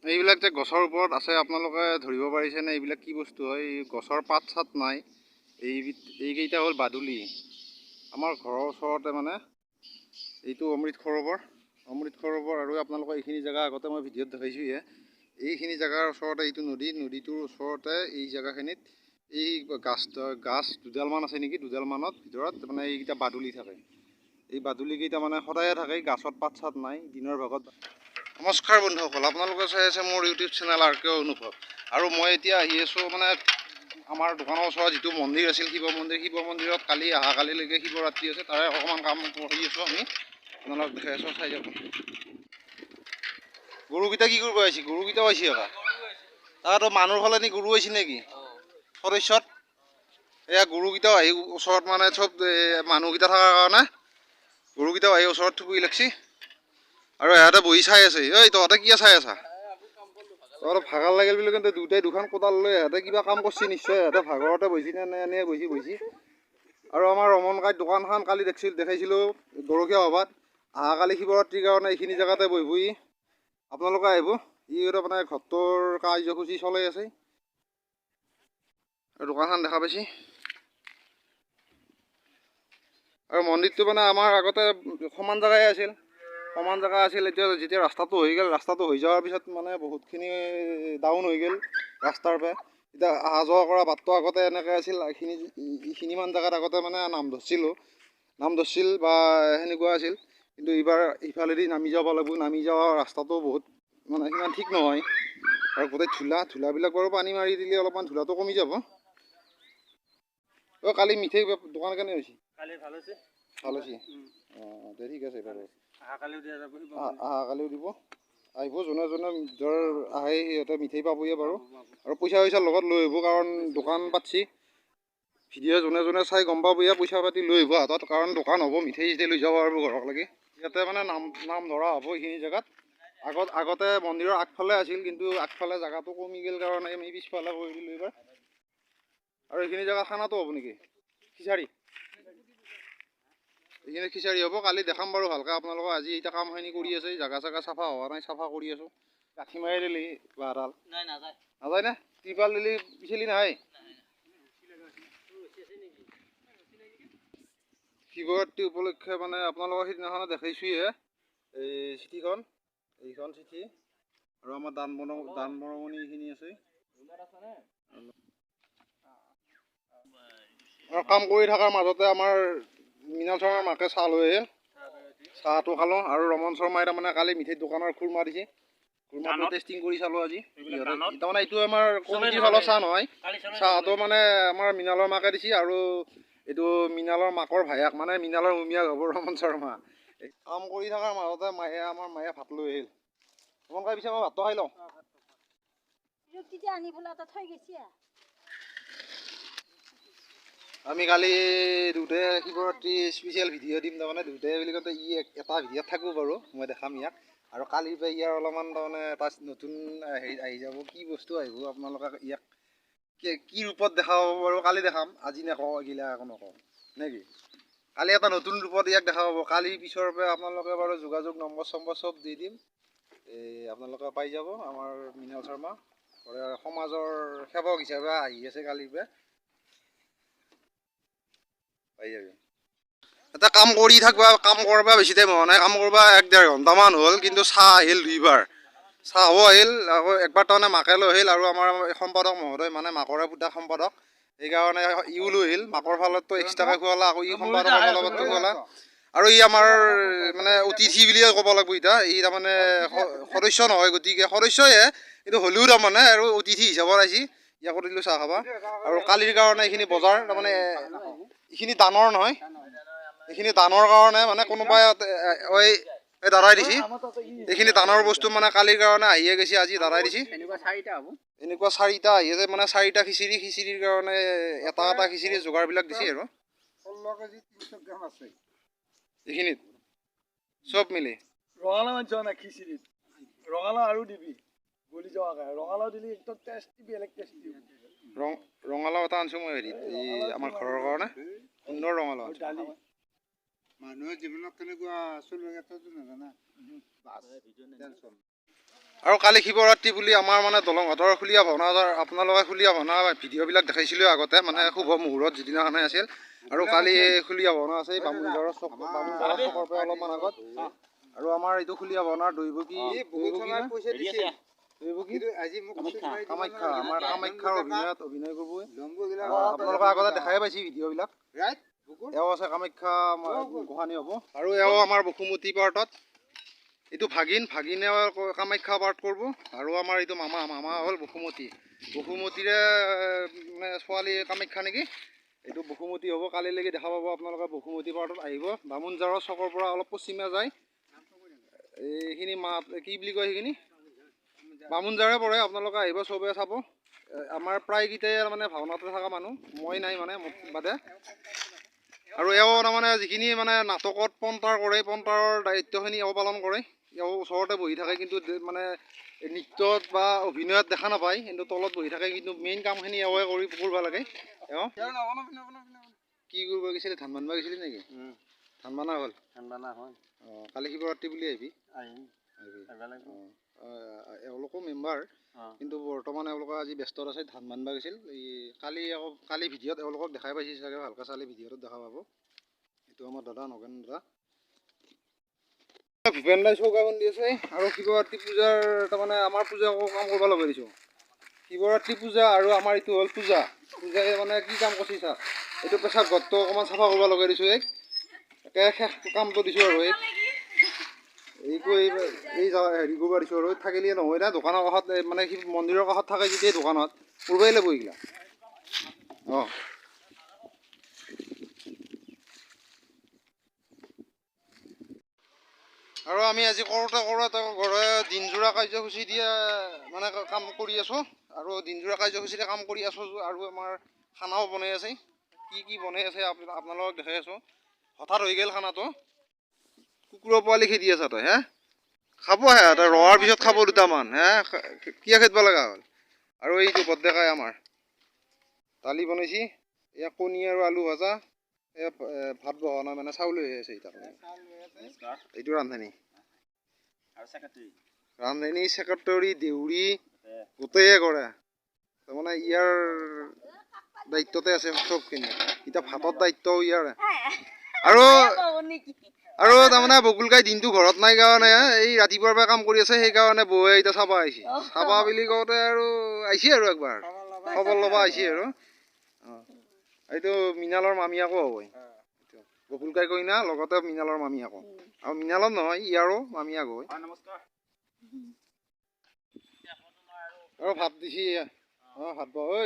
এইবিলাক যে গছৰ ওপৰত আছে আপোনালোকে ধৰিব পাৰিছেনে এইবিলাক কি বস্তু হয়? গছৰ পাত চাত নাই। এইকেইটা হ'ল বাদুলি। আমাৰ ঘৰৰ ওচৰতে মানে এইটো অমৃত সৰোবৰ আৰু আপোনালোকে এইখিনি জেগা আগতে মই ভিডিঅ'ত দেখাইছোঁহে। এইখিনি জেগাৰ ওচৰতে এইটো নদীটোৰ ওচৰতে এই জেগাখিনিত এই গাছ দুডালমান আছে নেকি, দুডালমানত ভিতৰত মানে এইকেইটা বাদুলি থাকে। এই বাদুলিকেইটা মানে সদায়ে থাকে, গাছত পাত চাত নাই দিনৰ ভাগত। নমস্কাৰ বন্ধুসকল, আপোনালোকে চাই আছে মোৰ ইউটিউব চেনেল আৰ কে অনুভৱ। আৰু মই এতিয়া আহি আছোঁ মানে আমাৰ দোকানৰ ওচৰত যিটো মন্দিৰ আছিল শিৱ মন্দিৰত কালিলৈকে শিৱৰাত্ৰি আছে, তাৰে অকণমান কাম কৰি আছোঁ আমি। আপোনালোক দেখাই আছোঁ, চাই যাব। গৰুকেইটা কি কৰিব আহিছে? গৰুকেইটাও আহিছে একা। তাতো মানুহ সলনি গৰু আহিছে নেকি সদস্যত? এয়া গৰুকেইটাও আহি ওচৰত মানে চব মানুহকেইটা থকাৰ কাৰণে গৰুকেইটাও আহি ওচৰত থুপি লাগছি। আৰু ইহঁতে বহি চাই আছে। ঐ তহঁতে কিয় চাই আছা? তহঁতৰ ভাগৰ লাগিল বুলি কিন্তু দুটাই দুখন কোদাল লৈ ইহঁতে কিবা কাম কৰিছে নিশ্চয়। ইহঁতে ভাগৰতে বহিছি নে এনেই বহিছি। আৰু আমাৰ ৰমন কাইত দোকানখন কালি দেখাইছিলোঁ গৰখীয়া সভাত। অহাকালি শিৱৰাত্ৰিৰ কাৰণে এইখিনি জেগাতে বহিবহি। আপোনালোকে আহিব। মানে ঘৰটোৰ কাৰ্যসূচী চলাই আছে আৰু দোকানখন দেখা পাইছি। আৰু মন্দিৰটো মানে আমাৰ আগতে সমান জেগাই আছিল। এতিয়া যেতিয়া ৰাস্তাটো হৈ যোৱাৰ পিছত মানে বহুতখিনি ডাউন হৈ গ'ল ৰাস্তাৰ পৰা। এতিয়া অহা যোৱা কৰা বাটটো আগতে এনেকৈ আছিল। এইখিনিমান জেগাত আগতে মানে নাম ধৰছিল বা সেনেকুৱা আছিল। কিন্তু এইবাৰ ইফালেদি নামি যাব লাগিব। নামি যোৱা ৰাস্তাটো বহুত মানে সিমান ঠিক নহয়। আৰু গোটেই ধূলাবিলাক বাৰু পানী মাৰি দিলে অলপমান ধূলাটো কমি যাব। কালি মিঠাই দোকান কেনে হৈছে? কালি ভাল হৈছে। অঁ দে ঠিক আছে বাৰু। অহাকালিও দিব। আহিব যোনে ধৰ আহে সিহঁতে মিঠাই পাবয়ে বাৰু। আৰু পইচা লগত লৈ আহিব, কাৰণ দোকান পাতছি। ভিডিঅ' যোনে চাই গম পাবয়ে, পইচা পাতি লৈ আহিব হাতত, কাৰণ দোকান হ'ব, মিঠাই চিঠাই লৈ যাব পাৰিব ঘৰক লাগি। ইয়াতে মানে নাম ধৰা হ'ব এইখিনি জেগাত। আগতে মন্দিৰৰ আগফালে আছিল, কিন্তু আগফালে জেগাটো কমি গ'ল কাৰণে আমি পিছফালে কৰি দিলোঁ এইবাৰ। আৰু এইখিনি জেগাত খানাটো হ'ব নেকি? খিচাৰি। এইখিনি খিচাৰি হ'ব। কালি দেখাম বাৰু ভালকৈ আপোনালোকক। আজি এতিয়া কামখিনি কৰি আছে, জাগা চাগা চাফা হোৱা নাই, চাফা কৰি আছোঁ। গাঁঠি মাৰি দিলি বাঁহডাল নাযায় নে? ত্ৰিপাল দিলি পিছলি নাহে। শিৱৰাত্ৰি উপলক্ষে মানে আপোনালোকৰ সিদিনাখনে দেখাইছোঁহে এই চিঠিখন, এইখন চিঠি। আৰু আমাৰ দান বৰঙণি এইখিনি আছে। আৰু কাম কৰি থকাৰ মাজতে আমাৰ মৃণাল শৰ্মাৰ মাকে চাহ লৈ আহিল। চাহটো খালোঁ। আৰু ৰমন শৰ্মাই তাৰমানে কালি মিঠাইৰ দোকানৰ খুৰমা দিছে। খুৰমাটো টেষ্টিং কৰি চালোঁ আজি। তাৰমানে এইটো আমাৰ কমিটিৰ ফালৰ চাহ নহয়। চাহটো মানে আমাৰ মৃণালৰ মাকে দিছে। আৰু এইটো মৃণালৰ মাকৰ ভায়েক, মানে মৃণালৰ উমিয়াক হ'ব ৰমন শৰ্মা। কাম কৰি থকাৰ মাজতে আমাৰ মায়ে ভাত লৈ আহিল। ৰমন কাই পিছে মই ভাতটো খাই লওঁ। আমি কালি দুটাই শিৱৰাত্ৰি স্পেচিয়েল ভিডিঅ' দিম। তাৰমানে দুটাই বুলি কওঁতে এটা ভিডিঅ'ত থাকোঁ বাৰু, মই দেখাম ইয়াক। আৰু কালিৰ পৰা ইয়াৰ অলপমান তাৰমানে এটা নতুন হেৰি আহি যাব। কি বস্তু আহিব আপোনালোকে ইয়াক কি ৰূপত দেখাব বাৰু কালি দেখাম। আজি নকওঁ, এইগিলা একো নকওঁ নে কি? কালি এটা নতুন ৰূপত ইয়াক দেখা পাব। কালি পিছৰ পৰা আপোনালোকে বাৰু যোগাযোগ নম্বৰ চব দি দিম। আপোনালোকে পাই যাব। আমাৰ মৃণাল শৰ্মা সমাজৰ সেৱক হিচাপে আহি আছে কালিৰ পৰা। পাই যাবি। এটা কাম কৰি থাকবা, কাম কৰবা বেছি টাইম হোৱা নাই, কাম কৰবা 1-1.5 ঘণ্টামান হ'ল। কিন্তু চাহ আহিল 2বাৰ। চাহো আহিল, আকৌ একবাৰ তাৰমানে মাকে লৈ আহিল। আৰু আমাৰ সম্পাদক মহোদয়, মানে মাকৰে পুতা সম্পাদক, সেইকাৰণে ইও লৈ আহিল। মাকৰ ফালতো এক্সট্ৰাকৈ খোৱালা, আকৌ ই সম্পাদকৰ ফালতো খোৱালা। আৰু ই আমাৰ মানে অতিথি বুলিয়ে ক'ব লাগিব এতিয়া। ই তাৰমানে সদস্য নহয়, গতিকে সদস্যয়ে কিন্তু হ'লেও তাৰমানে আৰু অতিথি হিচাপত আহিছে। ইয়াকো দিলোঁ চাহ খাবা। আৰু কালিৰ কাৰণে এইখিনি বজাৰ তাৰমানে এইখিনি দানৰ নহয়, এইখিনি দানৰ কাৰণে মানে কোনোবাই দাৰাই দিছে। এইখিনি দানৰ বস্তু মানে কালিৰ কাৰণে আহিয়ে গৈছে, আজি দাৰাই দিছে। এনেকুৱা 4টা আহি আছে, মানে 4টা খিচিৰিৰ কাৰণে এটা খিচিৰি যোগাৰবিলাক দিছে আৰু 16 কেজি 300 গ্ৰাম আছে এইখিনিত চব মিলি। ৰঙালাও আনিছ না খিচিৰিত? ৰঙালাও আৰু দিবি গলি যোৱাকৈ। ৰঙালাও দিলি একদম টেষ্টি, বেলেগ টেষ্টি। ৰঙালাও এটা আনিছোঁ মই হেৰিত, এই আমাৰ ঘৰৰ কাৰণে সুন্দৰ ৰঙালাও। মানুহৰ জীৱনত কেনেকুৱা চলিব নাজানা। আৰু কালি শিৱৰাত্ৰি বুলি আমাৰ মানে দলংঘাটৰ খুলীয়া ভাওনা আপোনালোকে খুলীয়া ভাওনা ভিডিঅ'বিলাক দেখাইছিলোঁ আগতে মানে শুভ মুহূৰ্তত যিদিনাখনে আছিল আৰু কালি খুলীয়া ভাওনা আছে বামুণঝাৰৰ চকৰ পৰা অলপমান আগত আৰু আমাৰ এইটো খুলীয়া ভাওনাৰ দৈৱকী কামাখ্যা আমাৰ কামাখ্যাৰ অভিনয় কৰিব আপোনালোকে আগতে দেখাই পাইছে ভিডিঅ'বিলাক এওঁ আছে কামাখ্যা গোসানী হ'ব আৰু এওঁ আমাৰ বসুমতী পাৰ্টত এইটো ভাগিনে কামাখ্যা পাৰ্ট কৰিব আৰু আমাৰ এইটো মামা হ'ল বসুমতীৰে মানে ছোৱালী কামাখ্যা নেকি এইটো বসুমতী হ'ব কালিলৈকে দেখা পাব আপোনালোকে বসুমতী পাৰ্টত আহিব বামুণঝাৰৰ চকৰ পৰা অলপ পশ্চিমে যায় এইখিনি কি বুলি কয় সেইখিনি বামুণঝাৰে পৰে আপোনালোকে আহিব চবে চাব আমাৰ প্ৰায়কেইটাই মানে ভাওনাতে থকা মানুহ মই নাই মানে মোক বাদে আৰু এওঁ তাৰমানে যিখিনি মানে নাটকত পণ্টাৰ কৰে পণ্টাৰৰ দায়িত্বখিনি এওঁ পালন কৰে এওঁ ওচৰতে বহি থাকে কিন্তু মানে নৃত্যত বা অভিনয়ত দেখা নাপায় কিন্তু তলত বহি থাকে কিন্তু মেইন কামখিনি এওঁৱে কৰিব লাগে এওঁ কি কৰিব গৈছিলে ধান বান্ধিব গৈছিলে নেকি ধান বানা হ'ল অঁ কালি শিৱৰাত্ৰি বুলি আহিবি এওঁলোকো মেম্বাৰ কিন্তু বৰ্তমান এওঁলোকে আজি ব্যস্ত আছে ধান বান্ধিব গৈছিল এই কালি ভিডিঅ'ত এওঁলোকক দেখাই পাইছে চাগে ভালকৈ চালে ভিডিঅ'টোত দেখা পাব এইটো আমাৰ দাদা নগেন দাদা ভূপেন দাই চৌকা খুন্দি আছে আৰু শিৱৰাত্ৰি পূজাৰ তাৰমানে আমাৰ পূজা কাম কৰিব লগাই দিছোঁ শিৱৰাত্ৰি পূজা আৰু আমাৰ এইটো হ'ল পূজাই মানে কি কাম কৰিছে চা এইটো পেচাব ঘৰটো অকণমান চাফা কৰিব লগাই দিছোঁ একে শেষ কামটো দিছোঁ আৰু এইটো এই হেৰি কৰিব দিছোঁ আৰু থাকিলে নহয় না দোকানৰ কাষত মানে মন্দিৰৰ কাষত থাকে যেতিয়া দোকানত পূৰ্বাই ল'ব এইগিলা অঁ আৰু আমি আজি কৰোঁতে ঘৰে দিনযোৰা কাৰ্যসূচী দিয়ে মানে কাম কৰি আছোঁ আৰু দিনযোৰা কাৰ্যসূচীৰে কাম কৰি আছোঁ আৰু আমাৰ খানাও বনাই আছে কি বনাই আছে আপোনালোকক দেখাই আছোঁ হঠাৎ হৈ গ'ল খানাটো কুকুৰৰ পোৱালি খেদি আছা তই হে খাব হে তই ৰোৱাৰ পিছত খাব দুটামান হে কিয় খেদিব লগা হ'ল আৰু এইটো বদ্দেকাই আমাৰ দালি বনাইছি এয়া কণী আৰু আলু ভাজা এয়া ভাত বহোৱা নাই মানে চাউল হৈ আছে এইটো ৰান্ধনী ছেক্ৰেটাৰী দেউৰী গোটেই কৰে তাৰমানে ইয়াৰ দায়িত্বতে আছে চবখিনি এতিয়া ভাতৰ দায়িত্বও ইয়াৰে আৰু তাৰমানে বকুলকাই দিনটো ঘৰত নাই কাৰণে এই ৰাতিপুৱাৰ পৰা কাম কৰি আছে সেইকাৰণে বৌয়ে এতিয়া চাবা আহিছে চাবা বুলি কওঁতে আৰু আহিছে আৰু একবাৰ খবৰ ল'ব আহিছে আৰু অঁ এইটো মৃণালৰ মামীয়াকো হ'ব বকুলকাই কইনা লগতে মৃণালৰ মামীয়াকো আৰু মৃণালৰ নহয় ইয়াৰো মামীয়াক হয় আৰু ভাত দিছি অঁ ভাত ঐ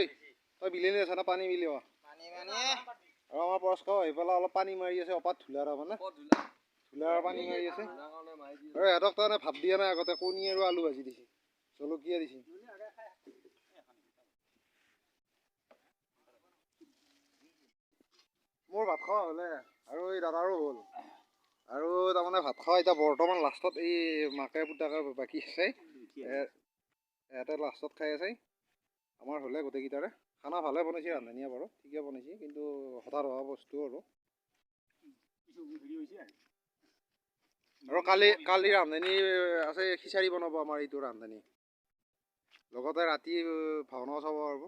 তই বিলেনি আছা না পানী বিলি আৰু আমাৰ পৰস্কাও আহি পেলাই অলপ পানী মাৰি আছে অপাত ধূলাৰ মানে ধূলাৰ পানী মাৰি আছে আৰু ইহঁতক তাৰমানে ভাত দিয়া নাই আগতে কণী আৰু আলু ভাজি দিছে জলকীয়া দিছে মোৰ ভাত খোৱা হ'লে আৰু এই দাদাৰো হ'ল আৰু তাৰমানে ভাত খোৱা এতিয়া বৰ্তমান লাষ্টত এই মাকে পুতাকে বাকী আছে ইয়াতে লাষ্টত খাই আছে আমাৰ হ'লে গোটেইকেইটাৰে খানা ভালে বনাইছে ৰান্ধনীয়ে বাৰু ঠিকে বনাইছে কিন্তু হঠাৎ হোৱা বস্তু আৰু কালি ৰান্ধনী আছে খিচাৰি বনাব আমাৰ এইটো ৰান্ধনী লগতে ৰাতি ভাওনাও চাব পাৰিব